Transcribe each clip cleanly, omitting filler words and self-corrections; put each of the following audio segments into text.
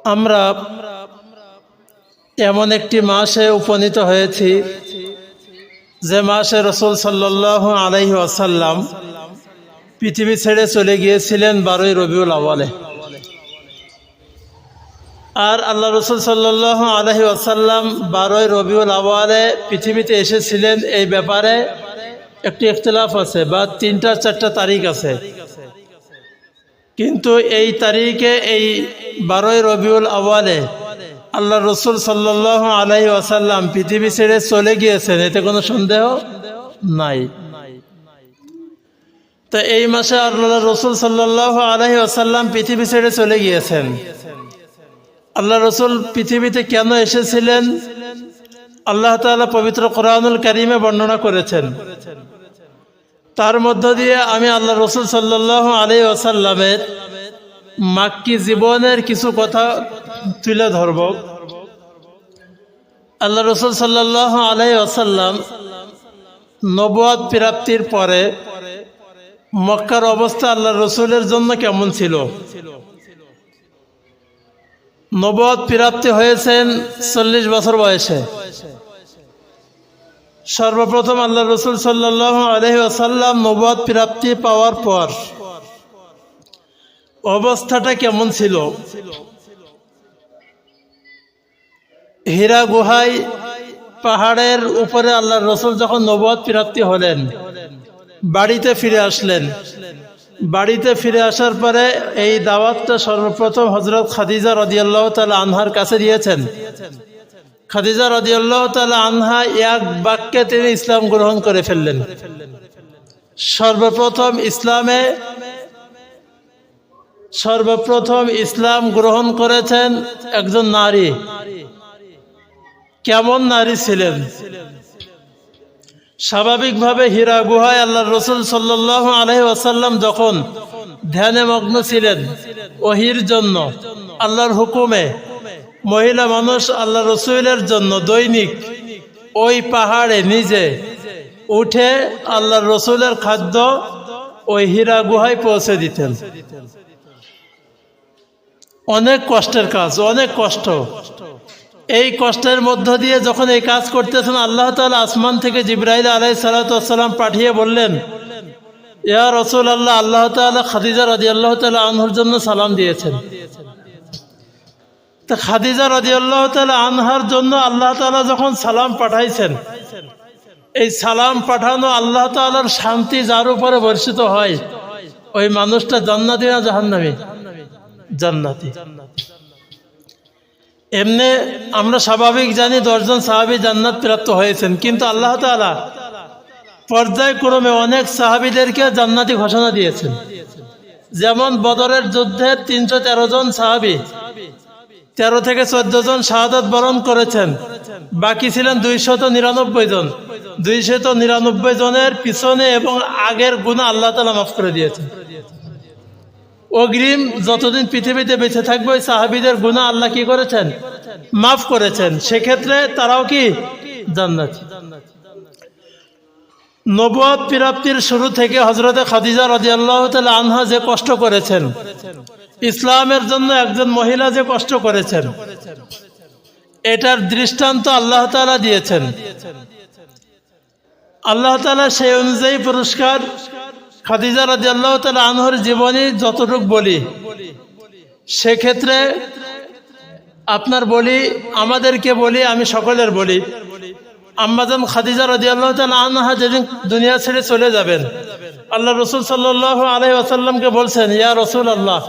আমরা এমন একটি মাসে উপনীত হয়েছি যে মাসে রাসূল সাল্লাল্লাহু আলাইহি ওয়াসাল্লাম পৃথিবী ছেড়ে চলে গিয়েছিলেন 12ই রবিউল আউয়ালে। আর আল্লাহ রাসূল সাল্লাল্লাহু আলাইহি ওয়াসাল্লাম 12ই রবিউল আউয়ালে পৃথিবীতে এসেছিলেন, এই ব্যাপারে একটি ইখতিলাফ আছে বা 3-4টা তারিখ আছে। কিন্তু এই তারিখে এই 12ই রবিউল আউয়ালে আল্লাহ রসুল সাল্লাল্লাহু আলাইহি ওয়াসাল্লাম পৃথিবী ছেড়ে চলে গিয়েছেন, এতে কোনো সন্দেহ নাই। তো এই মাসে আল্লাহ রসুল সাল্লাল্লাহু আলাইহি ওয়াসাল্লাম পৃথিবী ছেড়ে চলে গিয়েছেন। আল্লাহ রসুল পৃথিবীতে কেন এসেছিলেন আল্লাহ তাআলা পবিত্র কোরআনুল কারীমে বর্ণনা করেছেন। তার মধ্য দিয়ে আমি আল্লাহ রসুল সাল্লাল্লাহু আলাইহি ওয়াসাল্লামের মাক্কি জীবনের কিছু কথা তুলে ধরব। আল্লাহ রসুল সাল্লাল্লাহু আলাইহি ওয়াসাল্লাম নবুয়ত প্রাপ্তির পরে মক্কার অবস্থা আল্লাহ রসুলের জন্য কেমন ছিল। নবুয়ত প্রাপ্তি হয়েছেন 40 বছর বয়সে। সর্বপ্রথম আল্লাহ রসুল সাল্লাল্লাহু আলাইহি ওয়াসাল্লাম নবুয়ত প্রাপ্তি পাওয়ার পর অবস্থাটা কেমন ছিল। হীরা গুহায় পাহাড়ের উপরে আল্লাহ রসুল যখন নবুয়ত প্রাপ্তি হলেন, বাড়িতে ফিরে আসলেন। বাড়িতে ফিরে আসার পরে এই দাওয়াতটা সর্বপ্রথম হযরত খাদিজা রাদিয়াল্লাহু তাআলা আনহার কাছে দিয়েছেন। খাদিজা রাদিয়াল্লাহু তাআলা আনহা এক বাক্যে তিনি ইসলাম গ্রহণ করে ফেললেন। সর্বপ্রথম ইসলাম গ্রহণ করেছেন একজন নারী। কেমন নারী ছিলেন। স্বাভাবিকভাবে হীরা গুহায় আল্লাহ রসুল সাল্লাল্লাহু আলাইহি ওয়াসাল্লাম যখন ধ্যানে মগ্ন ছিলেন ওহীর জন্য, আল্লাহর হুকুমে মহিলা মানুষ আল্লাহ রসুলের জন্য দৈনিক ওই পাহাড়ে নিজে উঠে আল্লাহ রসুলের খাদ্য ওই হীরা গুহায় পৌঁছে দিতেন। অনেক কষ্টের কাজ, অনেক কষ্ট। এই কষ্টের মধ্য দিয়ে যখন এই কাজ করতেছেন, আল্লাহ তাআলা আসমান থেকে জিবরাইল আলাইহিস সালাতু ওয়াস সালাম পাঠিয়ে বললেন, ইয়া রাসূলুল্লাহ, আল্লাহ তাআলা খাদিজা রাদিয়াল্লাহু তাআলা আনহার জন্য সালাম দিয়েছেন। তো খাদিজা রাদিয়াল্লাহু তাআলা আনহার জন্য আল্লাহ তাআলা যখন সালাম পাঠাইছেন, এই সালাম পাঠানো আল্লাহ তাআলার শান্তি যার উপরে বর্ষিত হয়, ওই মানুষটা জান্নাতি না জাহান্নামী? জান্নাতি। এমনি আমরা স্বাভাবিক জানি 10 জন সাহাবী জান্নাত প্রাপ্ত হয়েছেন, কিন্তু আল্লাহ তাআলা পর্যায়ক্রমে অনেক সাহাবীদেরকে জান্নাতি ঘোষণা দিয়েছেন। যেমন বদরের যুদ্ধে 313 জন সাহাবী 13 থেকে 14 জন শাহাদাত বরণ করেছেন, বাকি ছিলেন 299 জন। 299 জনের পিছনে এবং আগের গুনাহ আল্লাহ তাআলা মাফ করে দিয়েছেন। অগ্রিম যতদিন পৃথিবীতে বেঁচে থাকবে ওই সাহাবীদের গুনাহ আল্লাহ কি করেছেন? মাফ করেছেন। সেক্ষেত্রে তারাও কি জান্নাতি। নবুয়ত প্রাপ্তির শুরু থেকে হযরতে খাদিজা রাদিয়াল্লাহু তাআলা আনহা যে কষ্ট করেছেন, ইসলামের জন্য একজন মহিলা যে কষ্ট করেছেন, এটার দৃষ্টান্ত আল্লাহ তাআলা দিয়েছেন। আল্লাহ তাআলা সেই অনুযায়ী পুরস্কার খাদিজা রাদিয়াল্লাহু তাআলা আনহার জীবনী যতটুকু বলি, সেক্ষেত্রে আপনার বলি, আমাদেরকে বলি, আমি সকলের বলি, আম্মাজান খাদিজা রাদিয়াল্লাহু তাআলা আনহা যেদিন দুনিয়া ছেড়ে চলে যাবেন, আল্লাহ রসুল সাল্লাল্লাহু আলাইহি ওয়াসাল্লামকে বলছেন, ইয়া রাসূলুল্লাহ,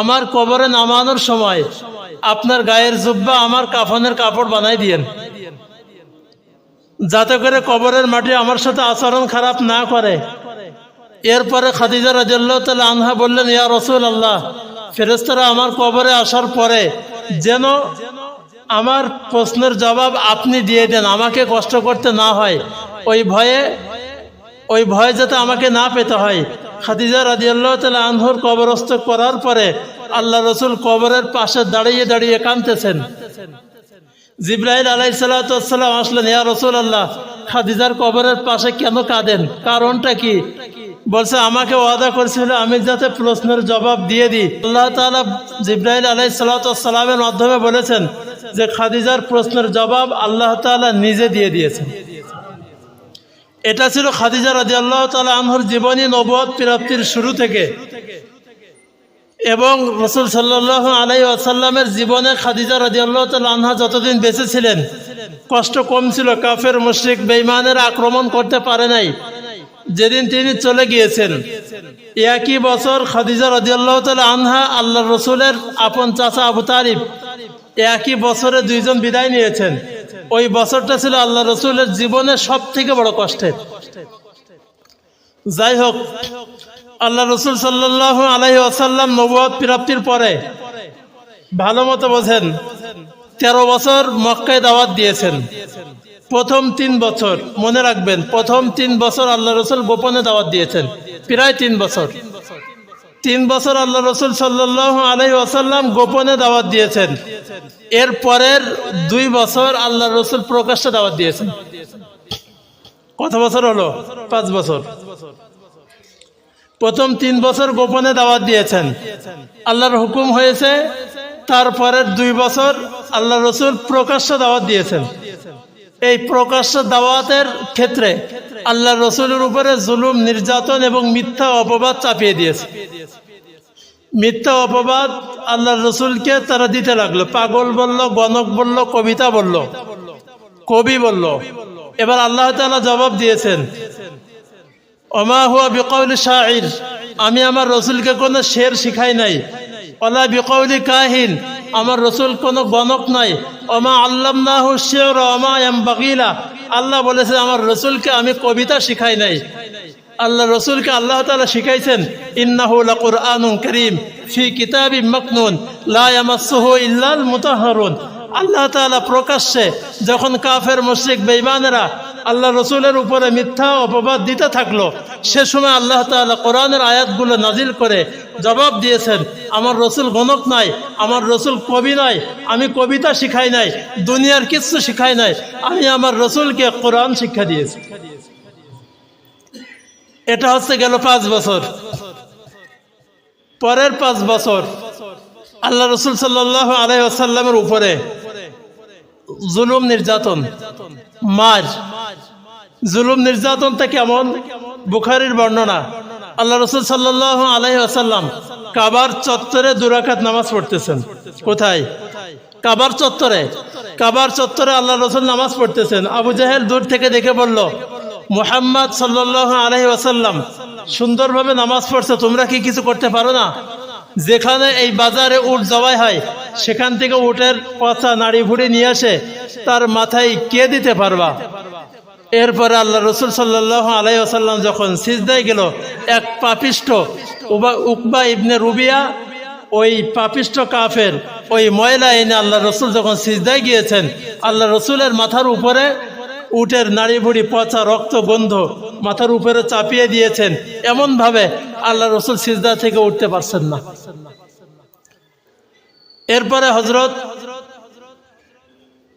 আমার কবরে নামানোর সময় আপনার গায়ের জুব্বা আমার কাফনের কাপড় বানাই দিয়েন, যাতে করে কবরের মাটি আমার সাথে আচরণ খারাপ না করে। এরপরে খাদিজা রাদিয়াল্লাহু তাআলা আনহা বললেন, ইয়া রাসূলুল্লাহ, ফেরেশতারা আমার কবরে আসার পরে যেন আমার প্রশ্নের জবাব আপনি দিয়ে দেন, আমাকে কষ্ট করতে না হয়, ওই ভয়ে যাতে আমাকে না পেতে হয়। খাদিজা রাদিয়াল্লাহু তাআলা আনহার কবরস্থ করার পরে আল্লাহ রসুল কবরের পাশে দাঁড়িয়ে দাঁড়িয়ে কাঁদতেছেন। জিবরাইল আলাইহিস সালাতু ওয়াস সালাম আসলেন, ইয়া রাসূলুল্লাহ, খাদিজার কবরের পাশে কেন কাঁদেন, কারণটা কি? বলছে আমাকে ওয়াদা করেছিল আমি যাতে প্রশ্নের জবাব দিয়ে দিই। আল্লাহ তাআলা জিবরাইল আলাইহিস সালাতু ওয়াস সালামের মাধ্যমে বলেছেন যে খাদিজার প্রশ্নের জবাব আল্লাহ তাআলা নিজে দিয়ে দিয়েছেন। এটা ছিল খাদিজা রাদিয়াল্লাহু তাআলা আনহার জীবনী নবুয়ত প্রাপ্তির শুরু থেকে। এবং রাসূল সাল্লাল্লাহু আলাইহি ওয়াসাল্লামের জীবনে খাদিজা রাদিয়াল্লাহু তাআলা আনহা যতদিন বেঁচে ছিলেন কষ্ট কম ছিল, কাফের মুশরিক বেঈমানের আক্রমণ করতে পারে নাই। যেদিন তিনি চলে গিয়েছেন একই বছর খাদিজা রাদিয়াল্লাহু তাআলা আনহা আল্লাহর রাসূলের আপন চাচা আবু তালিব একই বছরে দুইজন বিদায় নিয়েছেন। ওই বছরটা ছিল আল্লাহ রাসূলের জীবনের সবথেকে বড় কষ্টের। যাই হোক, আল্লাহ রাসূল সাল্লাল্লাহু আলাইহি ওয়াসাল্লাম নবুয়ত প্রাপ্তির পরে ভালো মতো বোঝেন 13 বছর মক্কায় দাওয়াত দিয়েছেন। প্রথম 3 বছর মনে রাখবেন, প্রথম 3 বছর আল্লাহ রাসূল গোপনে দাওয়াত দিয়েছেন, প্রায় 3 বছর। 3 বছর আল্লাহ রাসূল সাল্লাল্লাহু আলাইহি ওয়াসাল্লাম গোপনে দাওয়াত দিয়েছেন। এর পরের 2 বছর আল্লাহ রাসূল প্রকাশ্যে দাওয়াত দিয়েছেন। কত বছর হলো? 5 বছর। প্রথম 3 বছর গোপনে দাওয়াত দিয়েছেন, আল্লাহর হুকুম হয়েছে। তারপরের 2 বছর আল্লাহ রাসূল প্রকাশ্যে দাওয়াত দিয়েছেন। এই প্রকাশ্য দাওয়াতের ক্ষেত্রে আল্লাহ রাসূলের উপরে জুলুম, নির্যাতন এবং মিথ্যা অপবাদ চাপিয়ে দিয়েছে। মিথ্যা অপবাদ আল্লাহ রাসূলকে তারা দিতে লাগলো। পাগল বলল, গণক বলল, কবিতা বলল, কবি বলল। এবার আল্লাহ তাআলা জবাব দিয়েছেন, ওমা হুয়া বিকাউলি শাইর, আমি আমার রাসূলকে কোনো শের শিখাই নাই। ওয়ালা বিকাউলি কাহিন, আমার রাসূল কোনো গণক নাই। ওমা আল্লামনাহু শি'রা ওমা ইয়ামবাগি লা, আল্লাহ বলেছে আমার রাসূলকে আমি কবিতা শিখাই নাই। আল্লাহ রাসূলকে আল্লাহ তাআলা শিখাইছেন ইন্নাহু লাকুরআনুন কারীম ফি কিতাবিম মাকনুন লা ইয়ামাসসুহু ইল্লাল মুতাহহারুন। আল্লাহ তাআলা প্রকাশ্যে যখন কাফের মুশরিক বেঈমানেরা আল্লাহ রাসূলের উপরে মিথ্যা অপবাদ দিতে থাকলো, সে সময় আল্লাহ তাআলা কোরআনের আয়াতগুলো নাজিল করে জবাব দিয়েছেন, আমার রাসূল গণক নাই, আমার রাসূল কবি নাই, আমি কবিতা শিখাই নাই, দুনিয়ার কিছু শিখাই নাই, আমি আমার রাসূলকে কোরআন শিক্ষা দিয়েছি। এটা হচ্ছে গেল 5 বছর। পরের 5 বছর আল্লাহ রাসূল সাল্লাল্লাহু আলাইহি ওয়াসাল্লামের উপরে জুলুম, নির্যাতন, মার। জুলুম নির্যাতনটা কেমন? বুখারীর বর্ণনা, আল্লাহ রাসূল সাল্লাল্লাহু আলাইহি ওয়াসাল্লাম কাবার চত্বরে 2 রাকাত নামাজ পড়তেছেন। কোথায়? কাবার চত্বরে। কাবার চত্বরে আল্লাহ রাসূল নামাজ পড়তেছেন। আবু জাহেল দূর থেকে দেখে বলল, মুহাম্মদ সাল্লাল্লাহু আলাইহি ওয়াসাল্লাম সুন্দরভাবে নামাজ পড়ছে, তোমরা কি কিছু করতে পারো না? যেখানে এই বাজারে উট জবাই হয় সেখান থেকে উটের পচা নাড়ি ভুড়ি নিয়ে আসে, তার মাথায় কে দিতে পারবা? এরপরে আল্লাহ রাসূল সাল্লাল্লাহু আলাইহি ওয়াসাল্লাম যখন সিজদায় গেল, এক পাপিষ্ঠ উকবা ইবনে রুবিয়া, ওই পাপিষ্ঠ কাফের ওই ময়লা এনে আল্লাহ রাসূল যখন সিজদায় গিয়েছেন, আল্লাহ রাসূলের মাথার উপরে উটের নাড়ি ভুড়ি, পচা রক্ত, গন্ধ মাথার উপরে চাপিয়ে দিয়েছেন। এমনভাবে আল্লাহ রাসূল সিজদা থেকে উঠতে পারছেন না। এরপরে হযরত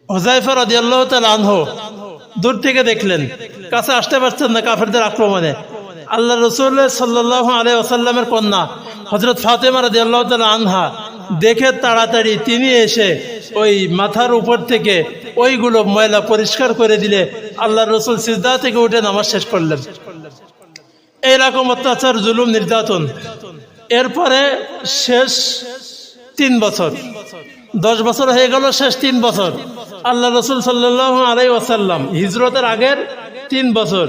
হুযায়ফা রাদিয়াল্লাহু তাআলা আনহু দূর থেকে দেখলেন, কাছে আসতে পারছেন না কাফেরদের আক্রমণে। আল্লাহ রাসূল সাল্লাল্লাহু আলাইহি ওয়াসাল্লামের কন্যা হযরত ফাতেমা রাদিয়াল্লাহু তাআলা আনহা দেখে তাড়াতাড়ি তিনি এসে ওই মাথার উপর থেকে ওইগুলো ময়লা পরিষ্কার করে দিলে আল্লাহ রাসূল সিজদা থেকে উঠে নামাজ শেষ করলেন। এইরকম অত্যাচার, জুলুম, নির্যাতন। এরপরে শেষ 3 বছর, 10 বছর হয়ে গেল, শেষ 3 বছর আল্লাহ রাসূল সাল্লাল্লাহু আলাইহি ওয়াসাল্লাম হিজরতের আগের 3 বছর।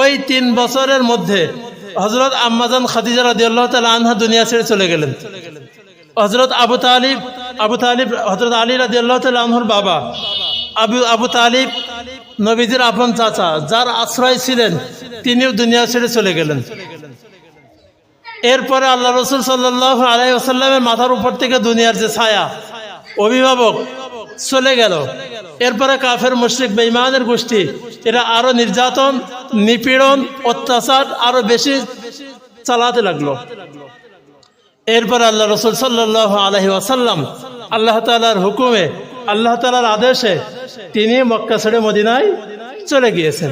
ওই 3 বছরের মধ্যে হযরত আম্মাজান খাদিজা রাদিয়াল্লাহু তাআলা আনহা দুনিয়া ছেড়ে চলে গেলেন। হযরত আবু তালিব হযরত আলী রাদিয়াল্লাহু তাআলা আনহুর বাবা আবু তালিব, নবীজির আপন চাচা, যার আশ্রয় ছিলেন, তিনিও দুনিয়া ছেড়ে চলে গেলেন। এরপরে আল্লাহ রাসূল সাল্লাল্লাহু আলাইহি ওয়াসাল্লামের মাথার উপর থেকে দুনিয়ার যে ছায়া, অভিভাবক, চলে গেল। এরপরে কাফের মুশরিক বেঈমানের গোষ্ঠী এরা আরো নির্যাতন, নিপীড়ন, অত্যাচার আরো বেশি চালাতে লাগলো। এরপর আল্লাহ রাসূল সাল্লাল্লাহু আলাইহি ওয়াসাল্লাম আল্লাহ তাআলার হুকুমে, আল্লাহ তাআলার আদেশে তিনি মক্কা ছেড়ে মদিনায় চলে গিয়েছেন।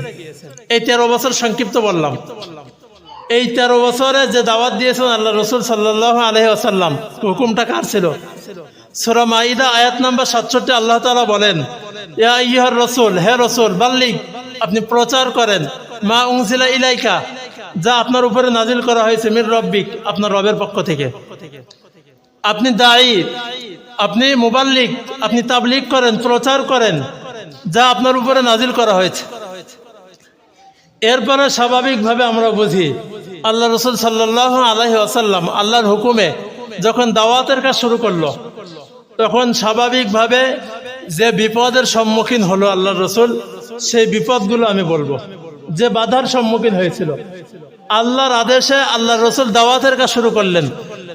এই 13 বছর সংক্ষিপ্ত বললাম। এই 13 বছরে যে দাওয়াত দিয়েছেন আল্লাহ রসুল সাল্লাল্লাহু আলাইহি ওয়াসাল্লাম, হুকুমটা কার ছিল? সূরা মাইদা আয়াত নাম্বার 67 আল্লাহ তাআলা বলেন, ইয়া আইয়ুহার রাসূল, হে রাসূল, বাল্লিগ, আপনি প্রচার করেন, মা উনজিলা ইলাইকা, যা আপনার উপরে নাজিল করা হয়েছে, মির রব্বিক, আপনার রবের পক্ষ থেকে। আপনি দায়ী, আপনি মুবাল্লিগ, আপনি তাবলীগ করেন, প্রচার করেন যা আপনার উপরে নাজিল করা হয়েছে। এরপরে স্বাভাবিকভাবে আমরা বুঝি আল্লাহ রসুল সাল্লাল্লাহু আলাইহি ওয়াসাল্লাম আল্লাহর হুকুমে যখন দাওয়াতের কাজ শুরু করলো, তখন স্বাভাবিকভাবে যে বিপদের সম্মুখীন হলো আল্লাহ রসুল, সেই বিপদগুলো আমি বলবো। যে বাধার সম্মুখীন হয়েছিল, আল্লাহর আদেশে আল্লাহ রসুল দাওয়াতের কাজ শুরু করলেন।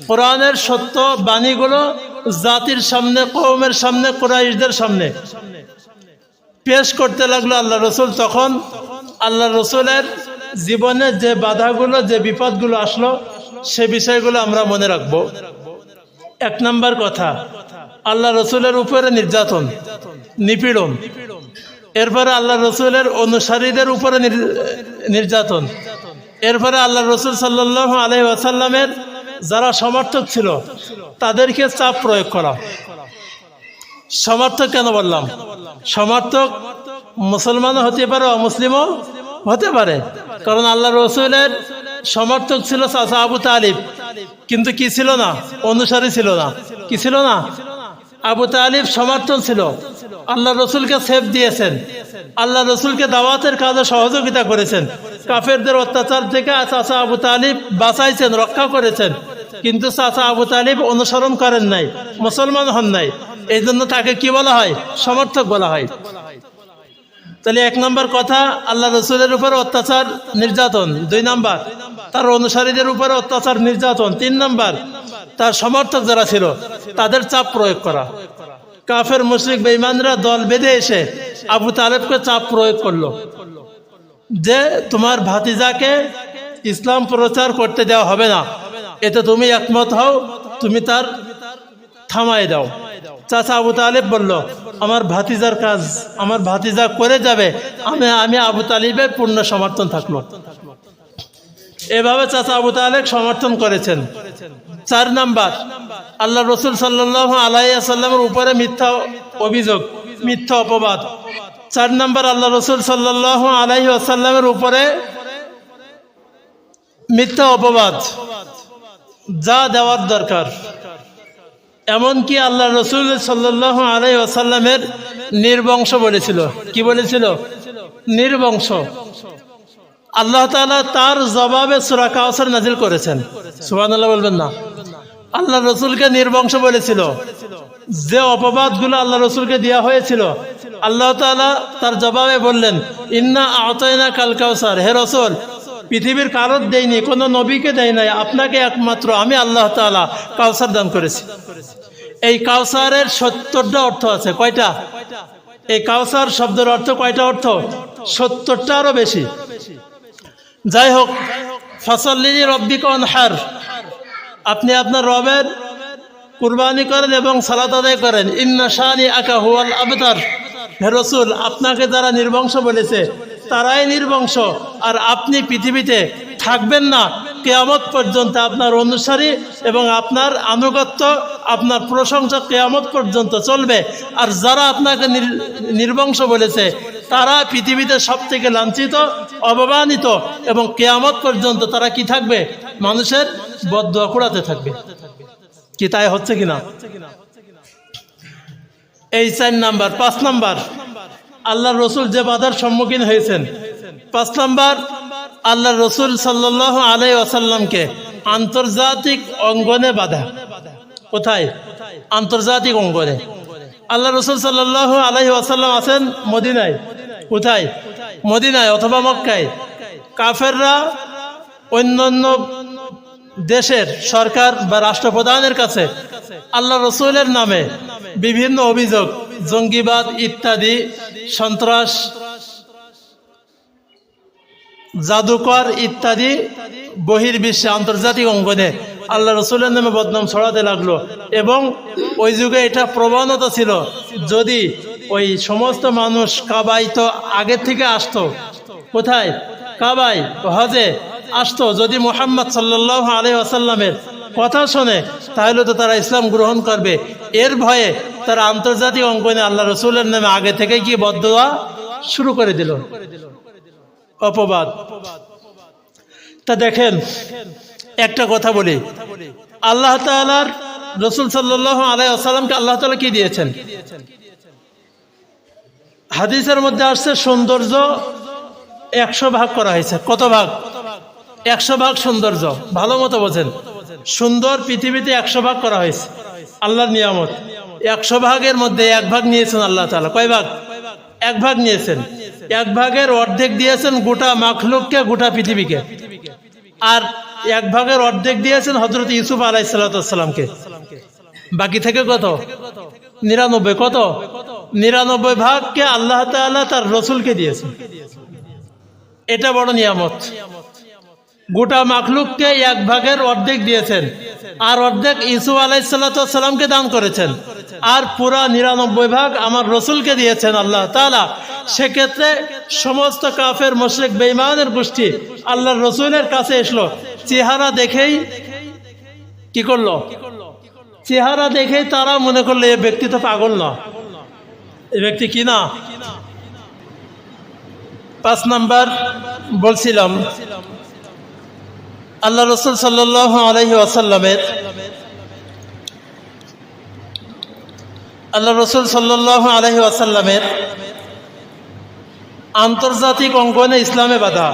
কোরআনের সত্য বাণীগুলো জাতির সামনে, কওমের সামনে, কুরাইশদের সামনে পেশ করতে লাগলো আল্লাহ রসুল। তখন আল্লাহ রসুলের জীবনে যে বাধাগুলো, যে বিপদগুলো আসলো, সে বিষয়গুলো আমরা মনে রাখবো। 1 নম্বর কথা, আল্লাহ রসুলের উপরে নির্যাতন, নিপীড়ন। এরপরে আল্লাহ রসুলের অনুসারীদের উপরে নির্যাতন। এরপরে আল্লাহ রসুল সাল্লাল্লাহু আলাইহি ওয়াসাল্লামের যারা সমর্থক ছিল তাদেরকে চাপ প্রয়োগ করা। সমর্থক কেন বললাম? সমর্থক মুসলমানও হতে পারে, অমুসলিমও হতে পারে। কারণ আল্লাহ রসুলের সমর্থক ছিল চাচা আবু তালিব, কিন্তু কি ছিল না? অনুসারী ছিল না। কি ছিল না? আবু তালিব সমর্থন ছিল, আল্লাহ রসুলকে সেফ দিয়েছেন, আল্লাহ রসুলকে দাওয়াতের কাজে সহযোগিতা করেছেন, কাফেরদের অত্যাচার থেকে চাচা আবু তালিব বাঁচাইছেন, রক্ষা করেছেন। কিন্তু চাচা আবু তালিব অনুসরণ করেন নাই, মুসলমান হন নাই, এই জন্য তাকে কি বলা হয়? সমর্থক বলা হয়। তাহলে 1 নম্বর কথা, আল্লাহ রসুলের উপরে অত্যাচার, নির্যাতন। 2 নম্বর, তার অনুসারীদের উপরে অত্যাচার, নির্যাতন। 3 নম্বর, তার সমর্থক যারা ছিল তাদের চাপ প্রয়োগ করা। কাফের মুশরিক বেঈমানরা দল বেঁধে এসে আবু তালেবকে চাপ প্রয়োগ করলো যে তোমার ভাতিজাকে ইসলাম প্রচার করতে দেওয়া হবে না, এতে তুমি একমত হও, তুমি তার থামাই দাও। চাচা আবু তালেব বলল, আমার ভাতিজার কাজ আমার ভাতিজা করে যাবে, আমি আবু তালিবের পূর্ণ সমর্থন থাকলো। এভাবে চাচা আবু তালেব সমর্থন করেছেন। 4 নম্বর, আল্লাহ রসুল সাল্লাল্লাহু আলাইহি ওয়াসাল্লামের উপরে মিথ্যা অভিযোগ, মিথ্যা অপবাদ। 4 নম্বর, আল্লাহ রসুল সাল্লাল্লাহু আলাইহি ওয়াসাল্লামের উপরে মিথ্যা অপবাদ যা দেওয়ার দরকার। এমনকি আল্লাহ রসুল সাল্লাল্লাহু আলাইহি ওয়াসাল্লামের নির্বংশ বলেছিল। কি বলেছিল? নির্বংশ। আল্লাহ তাআলা তার জবাবে সূরা কাউসার নাজিল করেছেন। সুবহানাল্লাহ বলবেন না? আল্লাহ রসুলকে নির্বংশ বলেছিল। যে অপবাদগুলো আল্লাহ রসুলকে দেওয়া হয়েছিল, আল্লাহ তাআলা তার জবাবে বললেন, ইন্না আ'তাইনা কাল কাউসার, হে রসুল, পৃথিবীর কারোর দেয়নি, কোনো নবীকে দেয় নাই, আপনাকে একমাত্র আমি আল্লাহ তাআলা কাউসার দান করেছি। এই কাউসারের 70টা অর্থ আছে। কয়টা? এই কাউসার শব্দের অর্থ কয়টা অর্থ? 70টারও বেশি। যাই হোক, ফাসাল্লি লিরাব্বিকা ওয়ানহার, আপনি আপনার রবের কুরবানি করেন এবং সালাত আদায় করেন। ইন্না শানিআকা হুয়াল আবতার, হে রাসূল, আপনাকে যারা নির্বংশ বলেছে তারাই নির্বংশ, আর আপনি পৃথিবীতে থাকবেন না কিয়ামত পর্যন্ত। আপনার অনুসারী এবং আপনার আনুগত্য, আপনার প্রশংসা কিয়ামত পর্যন্ত চলবে। আর যারা আপনাকে নির্বংশ বলেছে তারা পৃথিবীতে সবথেকে লাঞ্ছিত, অবমানিত, এবং কিয়ামত পর্যন্ত তারা কি থাকবে? মানুষের বদদুয়া কুড়াতে থাকবে। কি তাই হচ্ছে কিনা? এই 4 নাম্বার। 5 নাম্বার, আল্লাহ রসুল যে বাধার সম্মুখীন হয়েছেন। 5 নাম্বার, আল্লাহ রসুল সাল্লাল্লাহু আলাইহি ওয়াসাল্লামকে আন্তর্জাতিক অঙ্গনে বাধা। কোথায়? আন্তর্জাতিক অঙ্গনে। আল্লাহ রসুল সাল্লাল্লাহু আলাইহি ওয়াসাল্লাম আছেন মদিনায়। কোথায়? মদিনায় অথবা মক্কায়। কাফেররা অন্যান্য দেশের সরকার বা রাষ্ট্রপ্রধানের কাছে আল্লাহ রসুলের নামে বিভিন্ন অভিযোগ, জঙ্গিবাদ ইত্যাদি, সন্ত্রাস, জাদুকর ইত্যাদি বহির্বিশ্বে, আন্তর্জাতিক অঙ্গনে আল্লাহ রসুলের নামে বদনাম ছড়াতে লাগলো। এবং ওই যুগে এটা প্রবণতা ছিল, যদি ওই সমস্ত মানুষ কাবায় তো আগে থেকে আসতো। কোথায়? কাবায়, হজে। আসতো, যদি মুহাম্মদ সাল্লাল্লাহু আলাইহি ওয়াসাল্লামের কথা শোনে তাহলে তো তারা ইসলাম গ্রহণ করবে। এর ভয়ে তারা আন্তর্জাতিক অঙ্গনে আল্লাহ রসুলের নামে আগে থেকে কি বদদোয়া শুরু করে দিল, অপবাদ। তা দেখেন, একটা কথা বলি, আল্লাহ তাআলার রসুল সাল্লাল্লাহু আলাইহি ওয়াসাল্লামকে আল্লাহ তাআলা কি দিয়েছেন? হাদিসের মধ্যে আসছে সৌন্দর্য 100 ভাগ করা হয়েছে। কত ভাগ? 100 ভাগ সৌন্দর্য। ভালো মতো বোঝেন, সুন্দর পৃথিবীতে 100 ভাগ করা হয়েছে আল্লাহর নিয়ামত। 100 ভাগের মধ্যে 1 ভাগ নিয়েছেন আল্লাহ তাআলা। কয় ভাগ? 1 ভাগ নিয়েছেন। 1 ভাগের অর্ধেক দিয়েছেন গোটা মাখলুককে, গোটা পৃথিবীকে। আর 1 ভাগের অর্ধেক দিয়েছেন হযরত ইউসুফ আলাইহিস সালামকে। বাকি থেকে কত? 99। কত? 99 ভাগকে আল্লাহ তাআলা তার রসুলকে দিয়েছেন। এটা বড় নিয়ামত। গোটা মাখলুককে 1 ভাগের অর্ধেক দিয়েছেন, আর অর্ধেক ইউসুফ আলাইহিস সালামকে দান করেছেন, আর পুরা 99 ভাগ আমার রসুলকে দিয়েছেন আল্লাহ তাআলা। সেক্ষেত্রে সমস্ত কাফের মুশরিক বেঈমানের গোষ্ঠী আল্লাহর রসুলের কাছে এসলো, চেহারা দেখেই কি করলো? চেহারা দেখেই তারা মনে করলো এ ব্যক্তি তো পাগল না, এ ব্যক্তি কি না। 5 নাম্বার বলছিলাম, আল্লাহ রসুল সাল্লাল্লাহু আলাইহি ওয়াসাল্লামের আন্তর্জাতিক অঙ্গনে ইসলামে বাধা,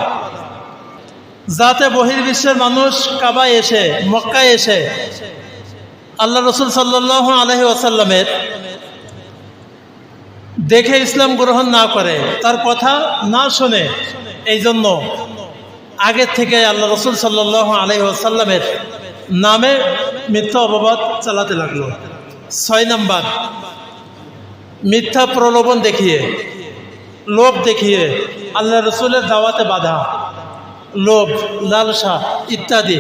যাতে বহির্বিশ্বের মানুষ কাবায় এসে, মক্কায় এসে আল্লাহ রসুল সাল্লাল্লাহু আলাইহি ওয়াসাল্লামের দেখে ইসলাম গ্রহণ না করে, তার কথা না শোনে। এই জন্য আগের থেকে আল্লাহ রসুল সাল্লাল্লাহু আলাইহি ওয়াসাল্লামের নামে মিথ্যা অপবাদ চালাতে লাগলো। 6 নাম্বার, মিথ্যা প্রলোভন দেখিয়ে, লোভ দেখিয়ে আল্লাহ রসুলের দাওয়াতে বাধা, লোভ, লালসা ইত্যাদি।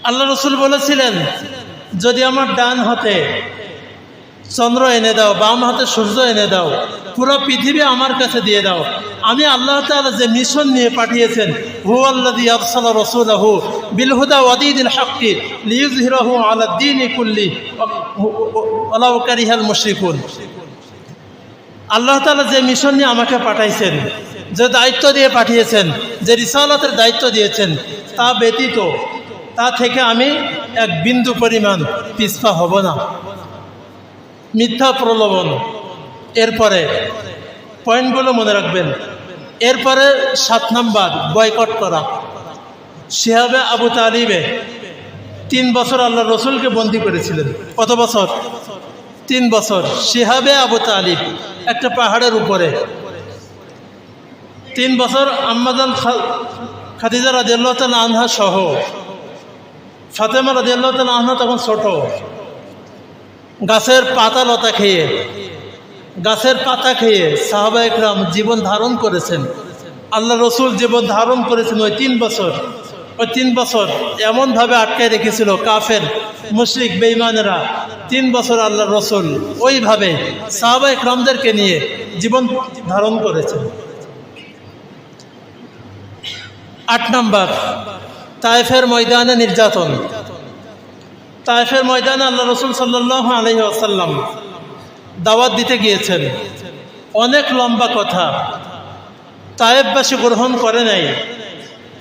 আল্লাহ রসুল বলেছিলেন, যদি আমার ডান হাতে চন্দ্র এনে দাও, বাম হাতে সূর্য এনে দাও, পুরো পৃথিবী আমার কাছে দিয়ে দাও, আমি আল্লাহ তাআলা যে মিশন নিয়ে পাঠিয়েছেন, হুয়াল্লাযী আরসালা রাসূলাহু বিল হুদা ওয়া দীনিল হাক্কি লিইয়ুযহিরাহু আলাদ দীনি কুল্লি ওয়ালাউ কারিহাল মুশরিকুন। আল্লাহ তাআলা যে মিশন নিয়ে আমাকে পাঠাইছেন, যে দায়িত্ব দিয়ে পাঠিয়েছেন, যে রিসালাতের দায়িত্ব দিয়েছেন, তা ব্যতীত, তা থেকে আমি এক বিন্দু পরিমাণ পিছপা হব না। মিথ্যা প্রলোভন। এরপরে পয়েন্টগুলো মনে রাখবেন। এরপরে 7 নাম্বার, বয়কট করা। শিহাবে আবু তালিবে 3 বছর আল্লাহ রসুলকে বন্দী করেছিলেন। কত বছর? 3 বছর। শিহাবে আবু তালিব একটা পাহাড়ের উপরে 3 বছর আম্মাজান খাদিজা রাদিয়াল্লাহু তাআলা আনহা সহ, ফাতেমা রাদিয়াল্লাহু তাআলা আনহা তখন ছোট, গাছের পাতা লতা খেয়ে, গাছের পাতা খেয়ে সাহাবায়ে কেরাম জীবন ধারণ করেছেন। আল্লাহ রসুল জীবন ধারণ করেছেন ওই 3 বছর। ওই 3 বছর এমনভাবে আটকায় রেখেছিল কাফের মুশরিক বেঈমানেরা। 3 বছর আল্লাহ রসুল ওইভাবে সাহাবায়ে কেরামদেরকে নিয়ে জীবন ধারণ করেছেন। 8 নাম্বার, তায়েফের ময়দানে নির্যাতন। তায়েফের ময়দানে আল্লাহ রসুল সাল্লাল্লাহু আলাইহি ওয়াসাল্লাম দাওয়াত দিতে গিয়েছেন। অনেক লম্বা কথা, তায়েফবাসী গ্রহণ করে নাই।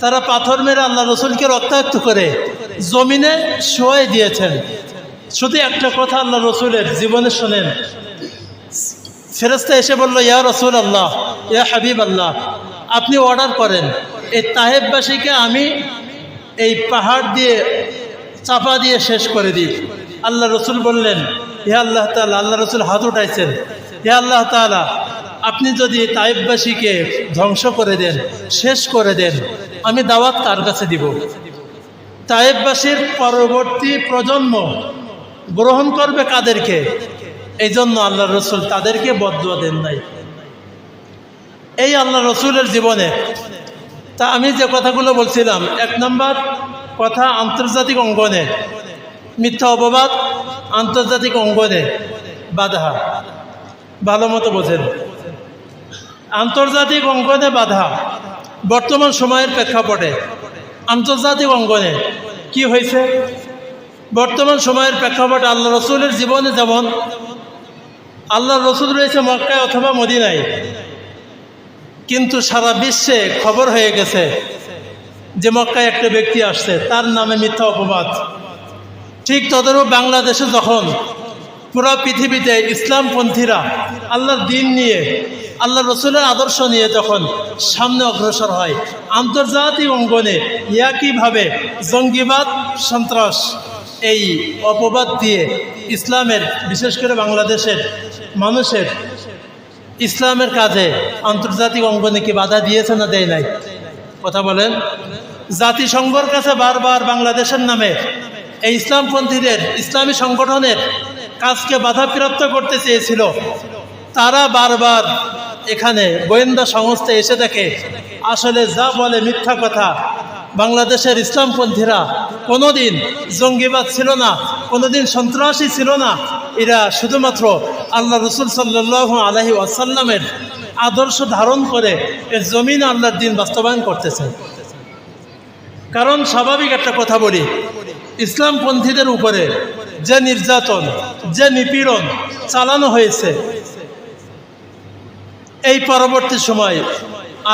তারা পাথর মেরে আল্লাহ রসুলকে রক্তাক্ত করে জমিনে শোয়াই দিয়েছেন। শুধু একটা কথা আল্লাহ রসুলের জীবনে শোনেন। ফেরেশতা এসে বলল, ইয়া রাসূল আল্লাহ, ইয়া হাবিব আল্লাহ, আপনি অর্ডার করেন এই তায়েফবাসীকে আমি এই পাহাড় দিয়ে চাপা দিয়ে শেষ করে দিই। আল্লাহ রসুল বললেন, হে আল্লাহ তাআলা, আল্লাহ রসুল হাত উঠাইছেন, হে আল্লাহ তাআলা, আপনি যদি তায়েফবাসীকে ধ্বংস করে দেন, শেষ করে দেন, আমি দাওয়াত কার কাছে দিব? তায়েফবাসীর পরবর্তী প্রজন্ম গ্রহণ করবে কাদেরকে? এই জন্য আল্লাহ রসুল তাদেরকে বদদুয়া দেন নাই। এই আল্লাহ রসুলের জীবনে তা আমি যে কথাগুলো বলছিলাম, 1 নম্বর কথা, আন্তর্জাতিক অঙ্গনে মিথ্যা অপবাদ, আন্তর্জাতিক অঙ্গনে বাধা। ভালো মতো বোঝেন, আন্তর্জাতিক অঙ্গনে বাধা। বর্তমান সময়ের প্রেক্ষাপটে আন্তর্জাতিক অঙ্গনে কি হয়েছে, বর্তমান সময়ের প্রেক্ষাপটে আল্লাহ রসুলের জীবনে যেমন আল্লাহ রসুল রয়েছে মক্কায় অথবা মদিনায়, কিন্তু সারা বিশ্বে খবর হয়ে গেছে যে মক্কায় একটা ব্যক্তি আসছে, তার নামে মিথ্যা অপবাদ। ঠিক তদরূপ বাংলাদেশে যখন পুরো পৃথিবীতে ইসলামপন্থীরা আল্লাহর দিন নিয়ে আল্লাহ রসুলের আদর্শ নিয়ে যখন সামনে অগ্রসর হয়, আন্তর্জাতিক অঙ্গনে একইভাবে জঙ্গিবাদ, সন্ত্রাস এই অপবাদ দিয়ে ইসলামের, বিশেষ করে বাংলাদেশের মানুষের ইসলামের কাজে আন্তর্জাতিক অঙ্গনে কি বাধা দিয়েছে না দেয় নাই? কথা বলেন। জাতিসংঘের কাছে বারবার বাংলাদেশের নামে এই ইসলামপন্থীদের, ইসলামী সংগঠনের কাজকে বাধাপ্রাপ্ত করতে চেয়েছিল। তারা বারবার এখানে গোয়েন্দা সংস্থা এসে দেখে আসলে যা বলে মিথ্যা কথা। বাংলাদেশের ইসলামপন্থীরা কোনোদিন জঙ্গিবাদ ছিল না, কোনোদিন সন্ত্রাসী ছিল না। এরা শুধুমাত্র আল্লাহ রসুল সাল্লাল্লাহু আলাইহি ওয়াসাল্লামের আদর্শ ধারণ করে এর জমিন আল্লাহর দিন বাস্তবায়ন করতেছে। কারণ স্বাভাবিক একটা কথা বলি, ইসলামপন্থীদের উপরে যে নির্যাতন, যে নিপীড়ন চালানো হয়েছে, এই পরবর্তী সময়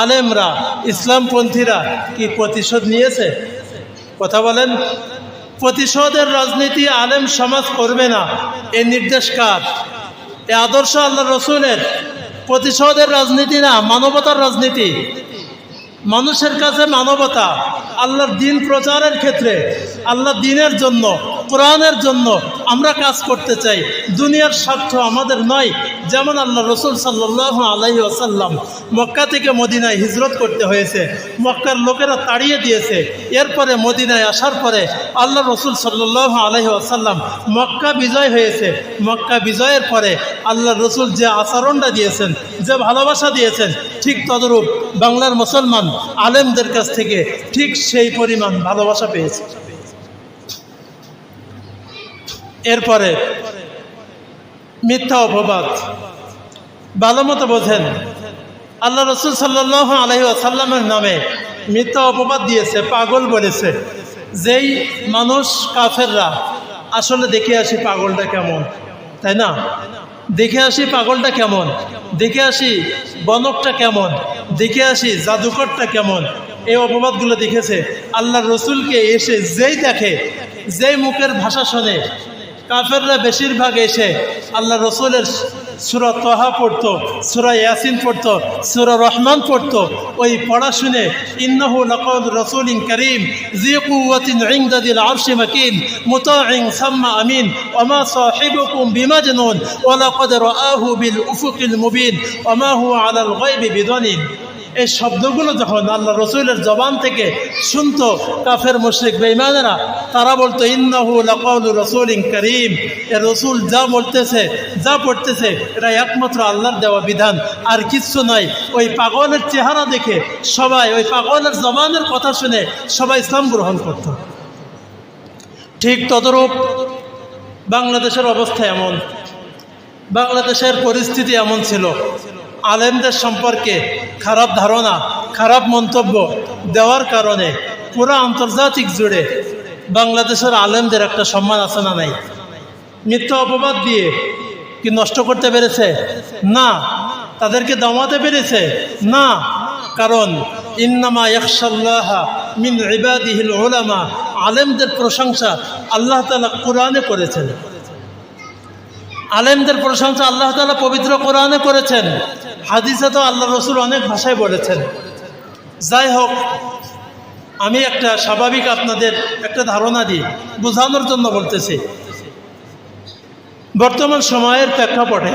আলেমরা, ইসলামপন্থীরা কি প্রতিশোধ নিয়েছে? কথা বলেন। প্রতিশোধের রাজনীতি আলেম সমাজ করবে না, এই নির্দেশ কার? এই আদর্শ আল্লাহ রসুলের। প্রতিশোধের রাজনীতি না, মানবতার রাজনীতি। মানুষের কাছে মানবতা, আল্লাহর দিন প্রচারের ক্ষেত্রে, আল্লাহর দিনের জন্য, কোরআনের জন্য আমরা কাজ করতে চাই। দুনিয়ার স্বার্থ আমাদের নয়। যেমন আল্লাহ রসুল সাল্লাল্লাহু আলাইহি ওয়াসাল্লাম মক্কা থেকে মদিনায় হিজরত করতে হয়েছে, মক্কার লোকেরা তাড়িয়ে দিয়েছে। এরপরে মদিনায় আসার পরে আল্লাহ রসুল সাল্লাল্লাহু আলাইহি ওয়াসাল্লাম মক্কা বিজয় হয়েছে। মক্কা বিজয়ের পরে আল্লাহ রসুল যে আচরণটা দিয়েছেন, যে ভালোবাসা দিয়েছেন, ঠিক তদরূপ বাংলার মুসলমান আলেমদের কাছ থেকে ঠিক সেই পরিমাণ ভালোবাসা পেয়েছে। এরপরে মিথ্যা অপবাদ, ভালো মতো বোঝেন, আল্লাহ রসুল সাল্লাল্লাহু আলাইহি ওয়াসাল্লামের নামে মিথ্যা অপবাদ দিয়েছে, পাগল বলেছে। যেই মানুষ কাফেররা আসলে দেখে আসি পাগলটা কেমন, তাই না? দেখে আসি পাগলটা কেমন, দেখে আসি বনকটা কেমন, দেখে আসি জাদুকরটা কেমন, এই অপবাদগুলো দেখেছে। আল্লাহ রসুলকে এসে যেই দেখে, যেই মুখের ভাষা শোনে, কাফেররা বেশিরভাগ এসে আল্লাহ রসুলের সূরা তাহা পড়তো, সূরা ইয়াসিন পড়তো, সূরা রহমান পড়তো। ওই পড়া শুনে ইন্নাহু লাকাউলু রাসূলিন কারীম যী কুওয়াতিন ইনদা যিল আরশি মাকিন মুতাইন সাম্মা আমিন ওয়া মা সাহিবুকুম বিমাজনুন ওয়া লাকাদ রাআহু বিল উফুকিল মুবিন ওয়া মা হুয়া আলাল গায়বি বিদানিন। এই শব্দগুলো যখন আল্লাহ রসুলের জবান থেকে শুনতো কাফের মুশরিক বেঈমানেরা, তারা বলতো ইন্নাহু লাকাউলু রাসূলিন কারীম। এ রসুল যা বলতেছে, যা পড়তেছে, এটা একমাত্র আল্লাহর দেওয়া বিধান, আর কিচ্ছু নাই। ওই পাগলের চেহারা দেখে সবাই, ওই পাগলের জবানের কথা শুনে সবাই ইসলাম গ্রহণ করত। ঠিক তদরূপ বাংলাদেশের অবস্থা এমন, বাংলাদেশের পরিস্থিতি এমন ছিল। আলেমদের সম্পর্কে খারাপ ধারণা, খারাপ মন্তব্য দেওয়ার কারণে পুরো আন্তর্জাতিক জুড়ে বাংলাদেশের আলেমদের একটা সম্মান আছে না নাই? মিথ্যা অপবাদ দিয়ে কি নষ্ট করতে পেরেছে? না। তাদেরকে দমাতে পেরেছে? না। কারণ ইন্নামা ইয়াখশাল্লাহা মিন ইবাদিহিল উলামা, আলেমদের প্রশংসা আল্লাহ তাআলা কোরআনে করেছেন। আলেমদের প্রশংসা আল্লাহ তাআলা পবিত্র কোরআনে করেছেন, হাদিসে তো আল্লাহ রসুল অনেক ভাষায় বলেছেন। যাই হোক, আমি একটা স্বাভাবিক আপনাদের একটা ধারণা দিই, বোঝানোর জন্য বলতেছি। বর্তমান সময়ের প্রেক্ষাপটে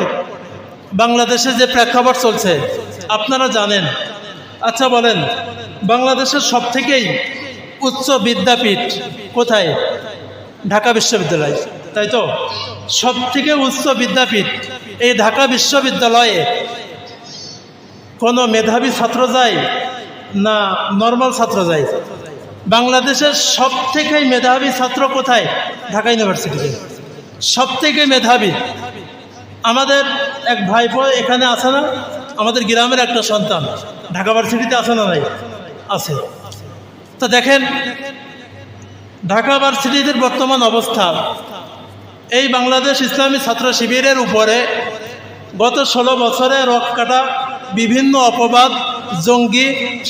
বাংলাদেশে যে প্রেক্ষাপট চলছে আপনারা জানেন। আচ্ছা বলেন, বাংলাদেশের সবথেকেই উচ্চ বিদ্যাপীঠ কোথায়? ঢাকা বিশ্ববিদ্যালয়, তাই তো? সবথেকে উচ্চ বিদ্যাপীঠ এই ঢাকা বিশ্ববিদ্যালয়ে কোনো মেধাবী ছাত্র যায় না নর্মাল ছাত্র যায়? বাংলাদেশের সবথেকে মেধাবী ছাত্র কোথায়? ঢাকা ইউনিভার্সিটিতে সবথেকে মেধাবী। আমাদের এক ভাইপো এখানে আছে না, আমাদের গ্রামের একটা সন্তান ঢাকা ভার্সিটিতে আছে না নাই? আছে। তো দেখেন ঢাকা ভার্সিটির বর্তমান অবস্থা, এই বাংলাদেশ ইসলামী ছাত্র শিবিরের উপরে গত 16 বছরে রক কাটা বিভিন্ন অপবাদ, জঙ্গি,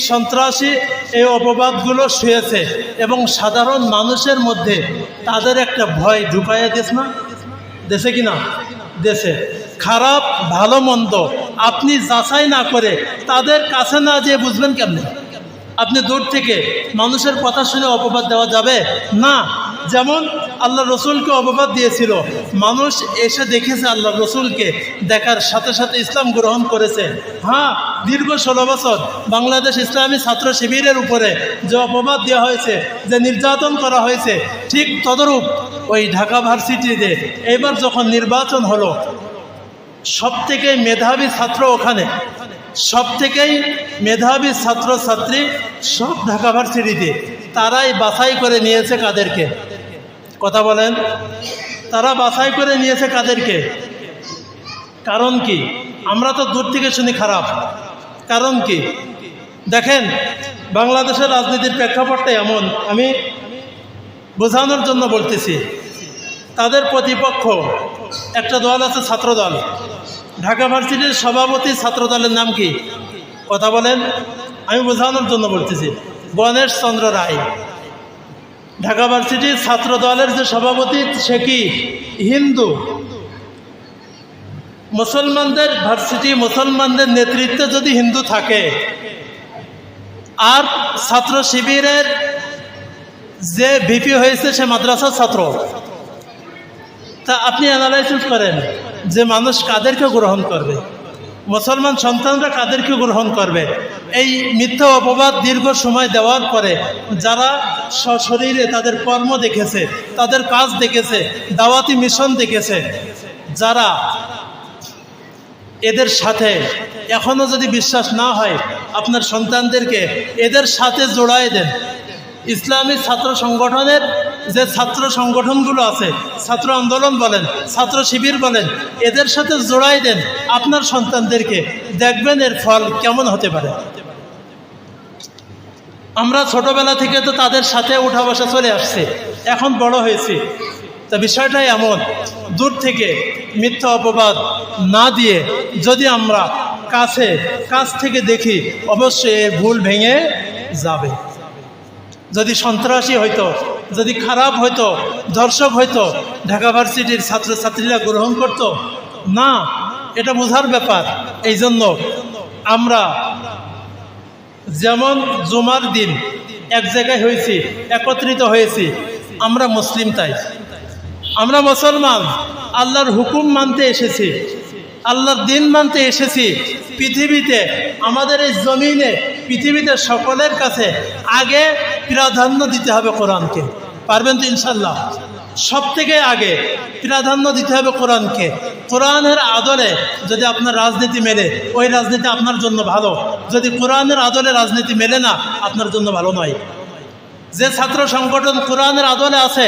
সন্ত্রাসী এই অপবাদগুলো শুয়েছে এবং সাধারণ মানুষের মধ্যে তাদের একটা ভয় ঢুকাইয়া দিয়েছে না, দেশে কিনা দেশে। খারাপ ভালো মন্দ আপনি যাচাই না করে তাদের কাছে না যেয়ে বুঝবেন কেমনে? আপনি দূর থেকে মানুষের কথা শুনে অপবাদ দেওয়া যাবে না। যেমন আল্লাহ রসুলকে অপবাদ দিয়েছিল, মানুষ এসে দেখেছে আল্লাহ রসুলকে, দেখার সাথে সাথে ইসলাম গ্রহণ করেছে। হ্যাঁ, দীর্ঘ 16 বছর বাংলাদেশ ইসলামী ছাত্র শিবিরের উপরে যে অপবাদ দেওয়া হয়েছে, যে নির্যাতন করা হয়েছে, ঠিক তদরূপ ওই ঢাকা ভার্সিটিতে এবার যখন নির্বাচন হলো, সবথেকে মেধাবী ছাত্র ওখানে, সবথেকেই মেধাবী ছাত্রছাত্রী সব ঢাকা ভার্সিটিতে, তারাই বাছাই করে নিয়েছে কাদেরকে? কথা বলেন, তারা বাছাই করে নিয়েছে কাদেরকে? কারণ কি? আমরা তো দূর থেকে শুনি খারাপ, কারণ কি? দেখেন বাংলাদেশের রাজনীতির প্রেক্ষাপটটা এমন, আমি বোঝানোর জন্য বলতেছি। তাদের প্রতিপক্ষ একটা দল আছে ছাত্রদল। ঢাকা ভার্সিটির সভাপতি ছাত্রদলের নাম কি? কথা বলেন, আমি বোঝানোর জন্য বলতেছি। গণেশ চন্দ্র রায় ঢাকা ভার্সিটির ছাত্রদলের যে সভাপতি, সে কি হিন্দু। মুসলমানদের ভার্সিটি, মুসলমানদের নেতৃত্বে যদি হিন্দু থাকে, আর ছাত্র শিবিরের যে ভিপি হয়েছে সে মাদ্রাসার ছাত্র, তা আপনি অ্যানালাইসিস করেন যে মানুষ কাদেরকে গ্রহণ করবে, মুসলমান সন্তানরা কাদেরকে গ্রহণ করবে? এই মিথ্যা অপবাদ দীর্ঘ সময় দেওয়ার পরে যারা সশরীরে তাদের কর্ম দেখেছে, তাদের কাজ দেখেছে, দাওয়াতি মিশন দেখেছে, যারা এদের সাথে এখনও যদি বিশ্বাস না হয়, আপনার সন্তানদেরকে এদের সাথে জোড়ায় দেন। ইসলামী ছাত্র সংগঠনের যে ছাত্র সংগঠনগুলো আছে, ছাত্র আন্দোলন বলেন, ছাত্র শিবির বলেন, এদের সাথে জোড়াই দেন আপনার সন্তানদেরকে, দেখবেন এর ফল কেমন হতে পারে। আমরা ছোটবেলা থেকে তো তাদের সাথে উঠা বসা চলে আসছে, এখন বড় হয়েছি। তা বিষয়টাই এমন, দূর থেকে মিথ্যা অপবাদ না দিয়ে যদি আমরা কাছ থেকে দেখি, অবশ্যই এর ভুল ভেঙে যাবে। যদি সন্ত্রাসী হইতো, যদি খারাপ হইতো, ধর্ষক হইতো, ঢাকা ভার্সিটির ছাত্রছাত্রীরা গ্রহণ করত না। এটা বোঝার ব্যাপার। এই জন্য আমরা যেমন জুমার দিন এক জায়গায় হয়েছি, একত্রিত হয়েছি, আমরা মুসলিম, তাই আমরা মুসলমান, আল্লাহর হুকুম মানতে এসেছি, আল্লাহর দিন মানতে এসেছি। পৃথিবীতে, আমাদের এই জমিনে, পৃথিবীতে সকলের কাছে আগে প্রাধান্য দিতে হবে কোরআনকে। পারবেন তো ইনশাল্লাহ? সব থেকে আগে প্রাধান্য দিতে হবে কোরআনকে। কোরআনের আদলে যদি আপনার রাজনীতি মেলে, ওই রাজনীতি আপনার জন্য ভালো। যদি কোরআনের আদলে রাজনীতি মেলে না, আপনার জন্য ভালো নয়। যে ছাত্র সংগঠন কোরআনের আদলে আছে,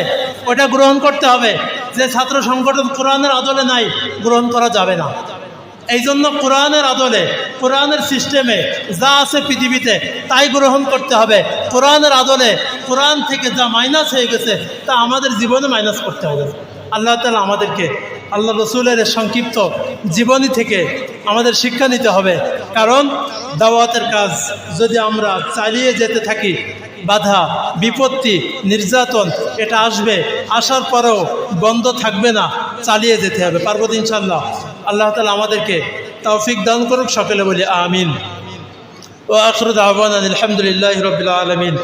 ওটা গ্রহণ করতে হবে। যে ছাত্র সংগঠন কোরআনের আদলে নাই, গ্রহণ করা যাবে না। এই জন্য কোরআনের আদলে, কোরআনের সিস্টেমে যা আছে পৃথিবীতে তাই গ্রহণ করতে হবে। কোরআনের আদলে, কোরআন থেকে যা মাইনাস হয়ে গেছে তা আমাদের জীবনে মাইনাস করতে হবে। আল্লাহ তাআলা আমাদেরকে আল্লাহ রসুলের সংক্ষিপ্ত জীবনী থেকে আমাদের শিক্ষা নিতে হবে। কারণ দাওয়াতের কাজ যদি আমরা চালিয়ে যেতে থাকি, বাধা বিপত্তি নির্যাতন এটা আসবে, আসার পরেও বন্ধ থাকবে না, চালিয়ে যেতে হবে। পারবো ইনশাআল্লাহ। আল্লাহ তাআলা আমাদেরকে তৌফিক দান করুক। সকলে বলি আমিন। ওয়া আখিরু দাওয়ানা আলহামদুলিল্লাহি রাব্বিল আলামিন।